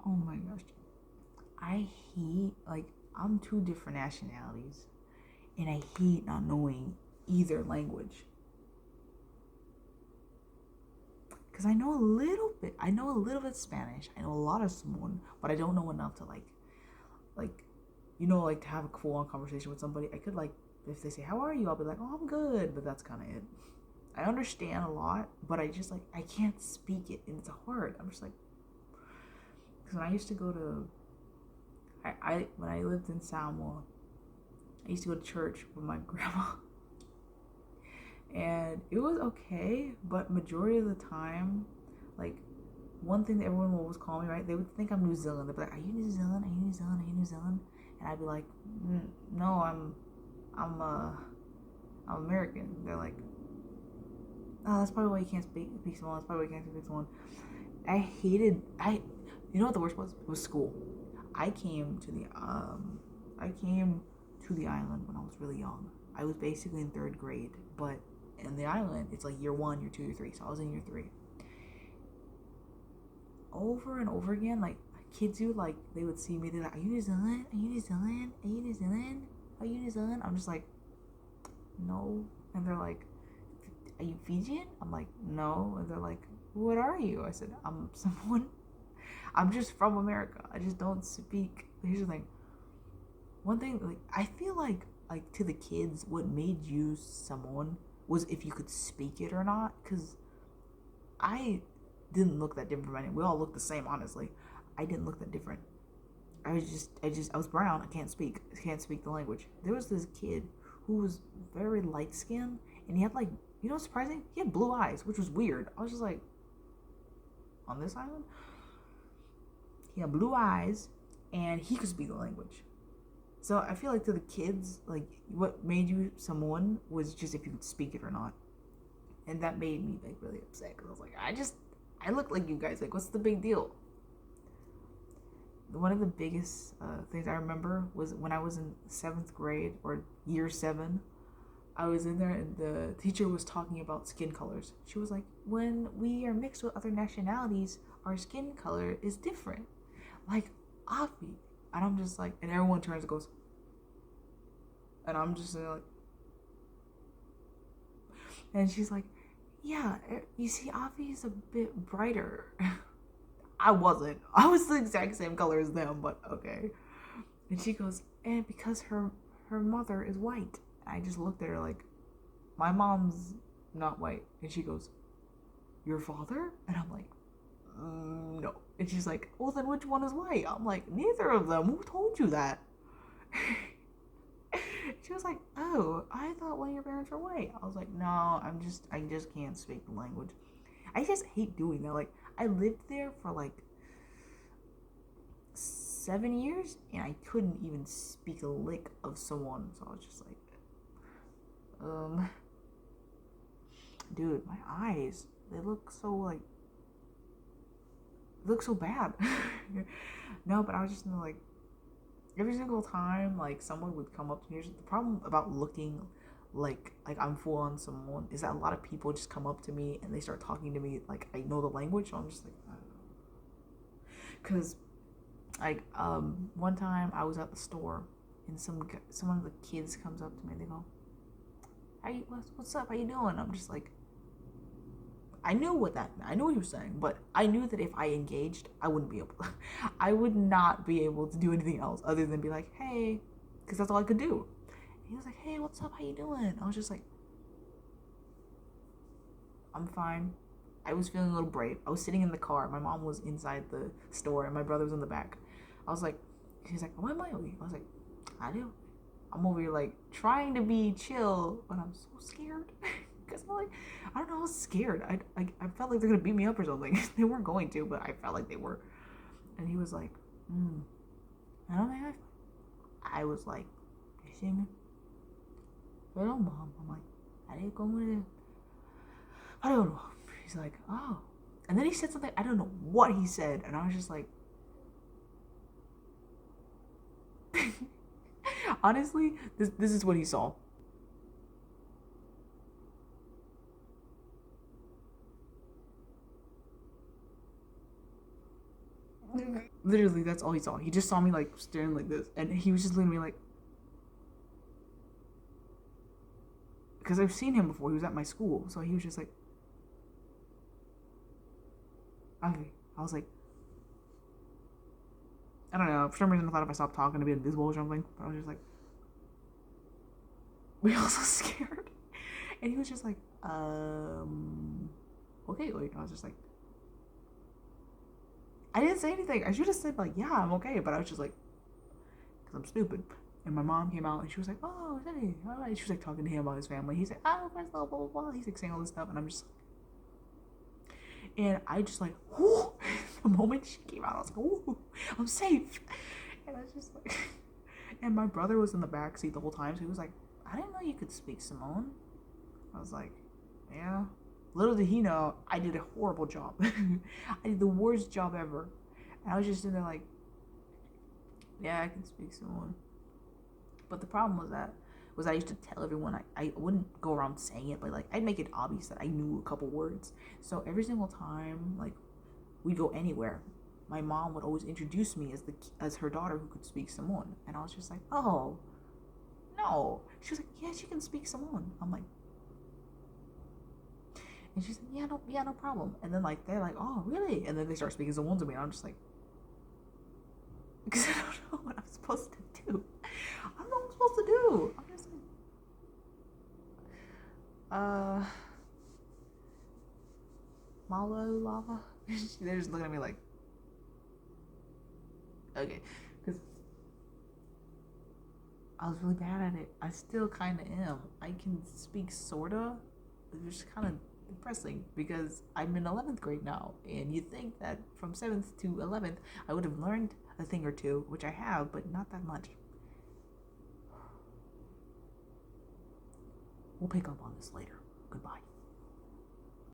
Oh my gosh. I hate, like, I'm two different nationalities, and I hate not knowing either language. Because I know a little bit Spanish, I know a lot of Samoan, but I don't know enough to, like, like to have a full on conversation with somebody. I could, like, if they say, "How are you?" I'll be like, "Oh, I'm good," but that's kind of it. I understand a lot, but I just, like, I can't speak it, and it's hard. I'm just like, because when I used to go to, when I lived in Samoa, I used to go to church with my grandma, and it was okay, but majority of the time, like, one thing that everyone will always call me, right? They would think I'm New Zealand. They'd be like, "Are you New Zealand? Are you New Zealand? Are you New Zealand?" And I'd be like, "No, I'm I'm American." They're like, "Oh, that's probably why you can't speak Samoan. That's probably why you can't speak Samoan." You know what the worst was? It was school. I came to the I came to the island when I was really young. I was basically in third grade, but in the island, it's like year one, year two, year three. So I was in year three. Over and over again, like, kids who, like, they would see me, they're like, "Are you New Zealand? Are you New Zealand? Are you New Zealand? Are you New Zealand?" I'm just like, "No." And they're like, "Are you Fijian?" I'm like, "No." And they're like, "What are you?" I said, "I'm someone. I'm just from America. I just don't speak." Here's the thing. One thing, like, I feel like to the kids, what made you Samoan was if you could speak it or not. Cause I didn't look that different from anyone. We all look the same, honestly. I didn't look that different. I was brown. I can't speak the language. There was this kid who was very light skinned, and he had, like, what's surprising? He had blue eyes, which was weird. I was just like, on this island, he had blue eyes, and he could speak the language. So I feel like to the kids, like, what made you someone was just if you could speak it or not, and that made me, like, really upset because I was like, I look like you guys. Like, what's the big deal? One of the biggest things I remember was when I was in seventh grade or year seven. I was in there and the teacher was talking about skin colors. She was like, "When we are mixed with other nationalities, our skin color is different." Like, Afi. And I'm just like, and everyone turns and goes, and I'm just like, and she's like, "Yeah, you see, Afi is a bit brighter." I wasn't. I was the exact same color as them, but okay. And she goes, "And because her mother is white." I just looked at her like, "My mom's not white." And she goes, "Your father?" And I'm like, "No." And she's like, "Well, then which one is white?" I'm like, "Neither of them. Who told you that?" She was like, "Oh, I thought one of your parents were white." I was like, "No, I just can't speak the language." I just hate doing that. Like, I lived there for like 7 years, and I couldn't even speak a lick of someone. So I was just like, um, dude, my eyes, they look so, like, look so bad. No, but I was just like, every single time, like, someone would come up to me. The problem about looking like I'm full on someone is that a lot of people just come up to me and they start talking to me like I know the language. So I'm just like, because, like, one time I was at the store and some of the kids comes up to me and they go, what's up? How you doing? I'm just like, I knew I knew what he was saying, but I knew that if I engaged, I wouldn't be able to, I would not be able to do anything else other than be like, "Hey," because that's all I could do. And he was like, "Hey, what's up? How you doing?" I was just like, "I'm fine." I was feeling a little brave. I was sitting in the car. My mom was inside the store and my brother was in the back. I was like, she's like, "Why am I over here?" I was like, "I do." I'm over here, like, trying to be chill, but I'm so scared. Because I'm like, I don't know, I was scared. I felt like they're gonna beat me up or something. They weren't going to, but I felt like they were. And he was like, I don't think I was like, "You see me? Hello, mom." I'm like, "I didn't go with it." I don't know. He's like, "Oh." And then he said something, I don't know what he said. And I was just like, honestly, this is what he saw. Literally, that's all he saw. He just saw me like staring like this, and he was just looking at me like, because I've seen him before. He was at my school, so he was just like, okay. I was like, I don't know. For some reason, I thought if I stopped talking, to be invisible or something. But I was just like, we all so scared. And he was just like, okay. Like, I was just like, I didn't say anything. I should have said like, yeah, I'm okay. But I was just like, because I'm stupid. And my mom came out and she was like, oh, hey, all right. She was like talking to him about his family. He's like, oh, blah, blah, blah, blah. He's like saying all this stuff. And I'm just, and I just like, whoo. The moment she came out, I was like, ooh, I'm safe. And I was just like, and my brother was in the back seat the whole time. So he was like, I didn't know you could speak Samoan. I was like, yeah. Little did he know, I did a horrible job. I did the worst job ever. And I was just in there like, yeah, I can speak Samoan. But the problem was I used to tell everyone, I wouldn't go around saying it, but like I'd make it obvious that I knew a couple words. So every single time like we'd go anywhere, my mom would always introduce me as her daughter who could speak Samoan. And I was just like, oh, no. She was like, yeah, she can speak Samoan. I'm like, and she's like, yeah, no problem. And then like they're like, oh, really? And then they start speaking Samoan to me, and I'm just like, because I don't know what I'm supposed to do. I don't know what I'm supposed to do. I'm just like, Malo lava. They're just looking at me like, okay, because I was really bad at it. I still kind of am. I can speak sorta. It's just kind of depressing because I'm in 11th grade now, and you'd think that from 7th to 11th I would have learned a thing or two, which I have, but not that much. We'll pick up on this later. Goodbye.